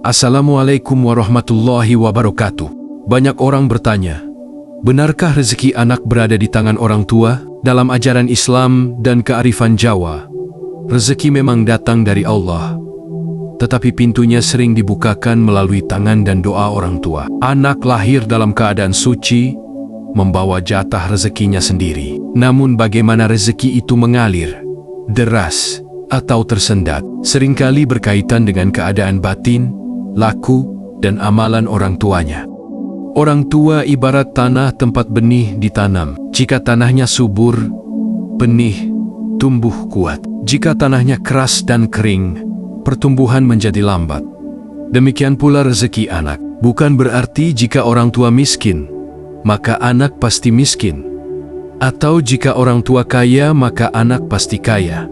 Assalamualaikum warahmatullahi wabarakatuh. Banyak orang bertanya, benarkah rezeki anak berada di tangan orang tua? Dalam ajaran Islam dan kearifan Jawa, rezeki memang datang dari Allah, tetapi pintunya sering dibukakan melalui tangan dan doa orang tua. Anak lahir dalam keadaan suci, membawa jatah rezekinya sendiri. Namun bagaimana rezeki itu mengalir, deras, atau tersendat, seringkali berkaitan dengan keadaan batin, laku, dan amalan orang tuanya. Orang tua ibarat tanah tempat benih ditanam. Jika tanahnya subur, benih tumbuh kuat. Jika tanahnya keras dan kering, pertumbuhan menjadi lambat. Demikian pula rezeki anak. Bukan berarti jika orang tua miskin, maka anak pasti miskin. Atau jika orang tua kaya, maka anak pasti kaya.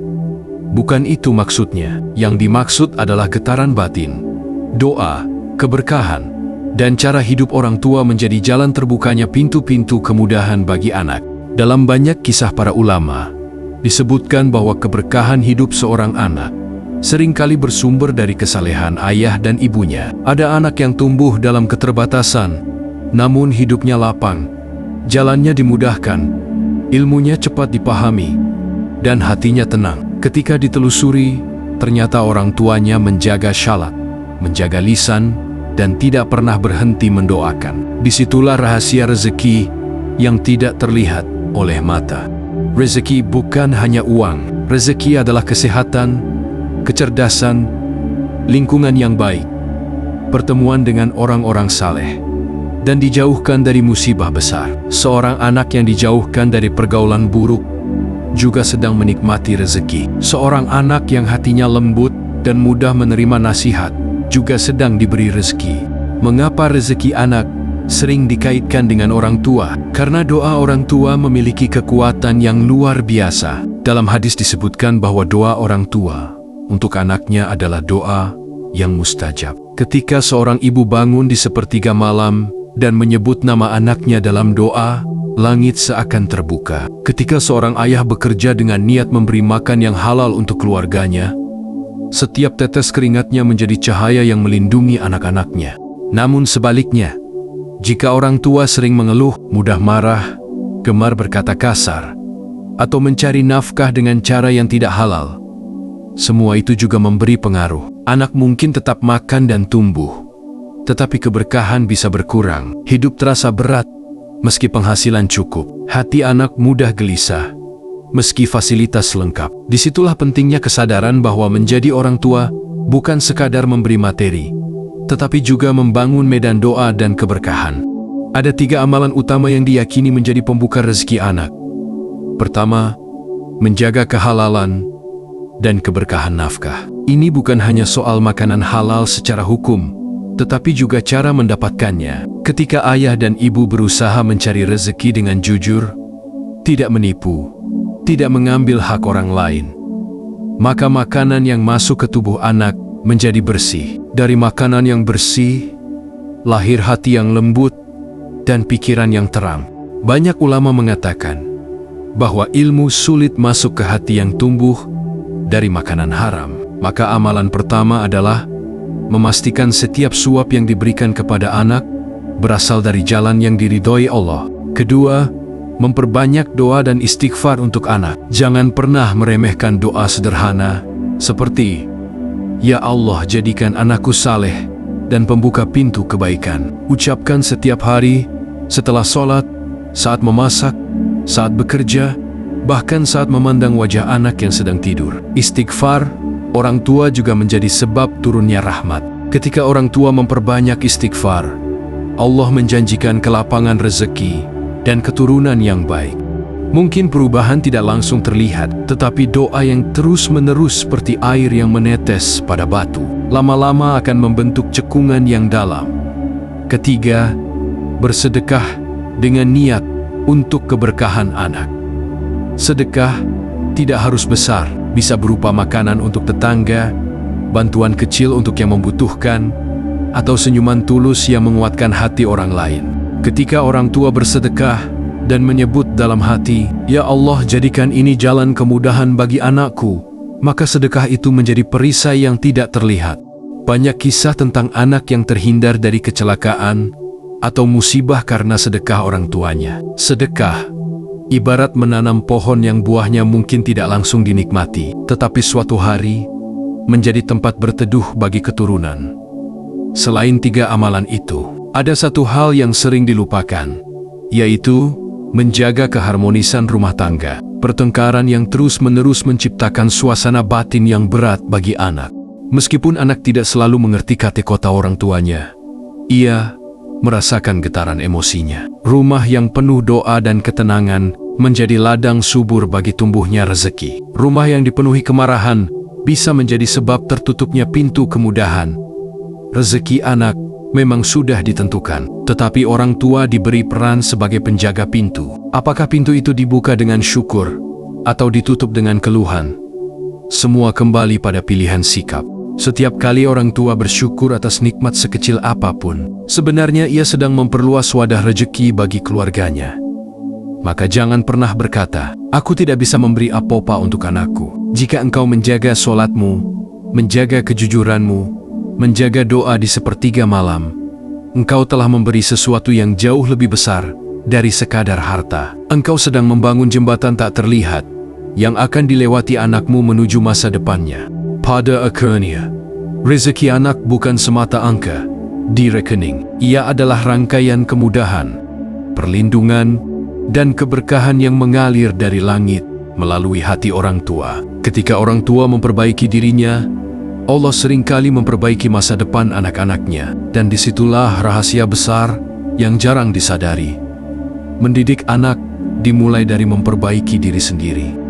Bukan itu maksudnya. Yang dimaksud adalah getaran batin, doa, keberkahan, dan cara hidup orang tua menjadi jalan terbukanya pintu-pintu kemudahan bagi anak. Dalam banyak kisah para ulama, disebutkan bahwa keberkahan hidup seorang anak seringkali bersumber dari kesalehan ayah dan ibunya. Ada anak yang tumbuh dalam keterbatasan, namun hidupnya lapang, jalannya dimudahkan, ilmunya cepat dipahami, dan hatinya tenang. Ketika ditelusuri, ternyata orang tuanya menjaga syalat, menjaga lisan, dan tidak pernah berhenti mendoakan. Disitulah rahasia rezeki yang tidak terlihat oleh mata. Rezeki bukan hanya uang. Rezeki adalah kesehatan, kecerdasan, lingkungan yang baik, pertemuan dengan orang-orang saleh, dan dijauhkan dari musibah besar. Seorang anak yang dijauhkan dari pergaulan buruk juga sedang menikmati rezeki. Seorang anak yang hatinya lembut dan mudah menerima nasihat juga sedang diberi rezeki. Mengapa rezeki anak sering dikaitkan dengan orang tua? Karena doa orang tua memiliki kekuatan yang luar biasa. Dalam hadis disebutkan bahwa doa orang tua untuk anaknya adalah doa yang mustajab. Ketika seorang ibu bangun di sepertiga malam dan menyebut nama anaknya dalam doa, langit seakan terbuka. Ketika seorang ayah bekerja dengan niat memberi makan yang halal untuk keluarganya, setiap tetes keringatnya menjadi cahaya yang melindungi anak-anaknya. Namun sebaliknya, jika orang tua sering mengeluh, mudah marah, gemar berkata kasar, atau mencari nafkah dengan cara yang tidak halal, semua itu juga memberi pengaruh. Anak mungkin tetap makan dan tumbuh, tetapi keberkahan bisa berkurang. Hidup terasa berat, meski penghasilan cukup. Hati anak mudah gelisah, meski fasilitas lengkap. Disitulah pentingnya kesadaran bahwa menjadi orang tua bukan sekadar memberi materi, tetapi juga membangun medan doa dan keberkahan. Ada 3 amalan utama yang diyakini menjadi pembuka rezeki anak. Pertama, menjaga kehalalan dan keberkahan nafkah. Ini bukan hanya soal makanan halal secara hukum, tetapi juga cara mendapatkannya. Ketika ayah dan ibu berusaha mencari rezeki dengan jujur, tidak menipu, tidak mengambil hak orang lain, maka makanan yang masuk ke tubuh anak menjadi bersih. Dari makanan yang bersih, lahir hati yang lembut dan pikiran yang terang. Banyak ulama mengatakan bahwa ilmu sulit masuk ke hati yang tumbuh dari makanan haram. Maka amalan pertama adalah memastikan setiap suap yang diberikan kepada anak berasal dari jalan yang diridhoi Allah. Kedua, memperbanyak doa dan istighfar untuk anak. Jangan pernah meremehkan doa sederhana seperti, "Ya Allah, jadikan anakku saleh dan pembuka pintu kebaikan." Ucapkan setiap hari, setelah sholat, saat memasak, saat bekerja, bahkan saat memandang wajah anak yang sedang tidur. Istighfar orang tua juga menjadi sebab turunnya rahmat. Ketika orang tua memperbanyak istighfar, Allah menjanjikan kelapangan rezeki dan keturunan yang baik. Mungkin perubahan tidak langsung terlihat, tetapi doa yang terus-menerus seperti air yang menetes pada batu, lama-lama akan membentuk cekungan yang dalam. Ketiga, bersedekah dengan niat untuk keberkahan anak. Sedekah tidak harus besar, bisa berupa makanan untuk tetangga, bantuan kecil untuk yang membutuhkan, atau senyuman tulus yang menguatkan hati orang lain. Ketika orang tua bersedekah dan menyebut dalam hati, "Ya Allah, jadikan ini jalan kemudahan bagi anakku," maka sedekah itu menjadi perisai yang tidak terlihat, Banyak kisah tentang anak yang terhindar dari kecelakaan atau musibah karena sedekah orang tuanya. Sedekah ibarat menanam pohon yang buahnya mungkin tidak langsung dinikmati, tetapi suatu hari menjadi tempat berteduh bagi keturunan. Selain 3 amalan itu, ada satu hal yang sering dilupakan, yaitu menjaga keharmonisan rumah tangga. Pertengkaran yang terus-menerus menciptakan suasana batin yang berat bagi anak. Meskipun anak tidak selalu mengerti kata-kata orang tuanya, ia merasakan getaran emosinya. Rumah yang penuh doa dan ketenangan menjadi ladang subur bagi tumbuhnya rezeki. Rumah yang dipenuhi kemarahan bisa menjadi sebab tertutupnya pintu kemudahan. Rezeki anak memang sudah ditentukan, tetapi orang tua diberi peran sebagai penjaga pintu. Apakah pintu itu dibuka dengan syukur atau ditutup dengan keluhan? Semua kembali pada pilihan sikap. Setiap kali orang tua bersyukur atas nikmat sekecil apapun, sebenarnya ia sedang memperluas wadah rezeki bagi keluarganya. Maka jangan pernah berkata, "Aku tidak bisa memberi apa-apa untuk anakku." Jika engkau menjaga solatmu, menjaga kejujuranmu, menjaga doa di sepertiga malam, engkau telah memberi sesuatu yang jauh lebih besar dari sekadar harta. Engkau sedang membangun jembatan tak terlihat yang akan dilewati anakmu menuju masa depannya. Pada akhirnya, rezeki anak bukan semata angka di rekening. Ia adalah rangkaian kemudahan, perlindungan, dan keberkahan yang mengalir dari langit melalui hati orang tua. Ketika orang tua memperbaiki dirinya, Allah seringkali memperbaiki masa depan anak-anaknya, dan disitulah rahasia besar yang jarang disadari. Mendidik anak dimulai dari memperbaiki diri sendiri.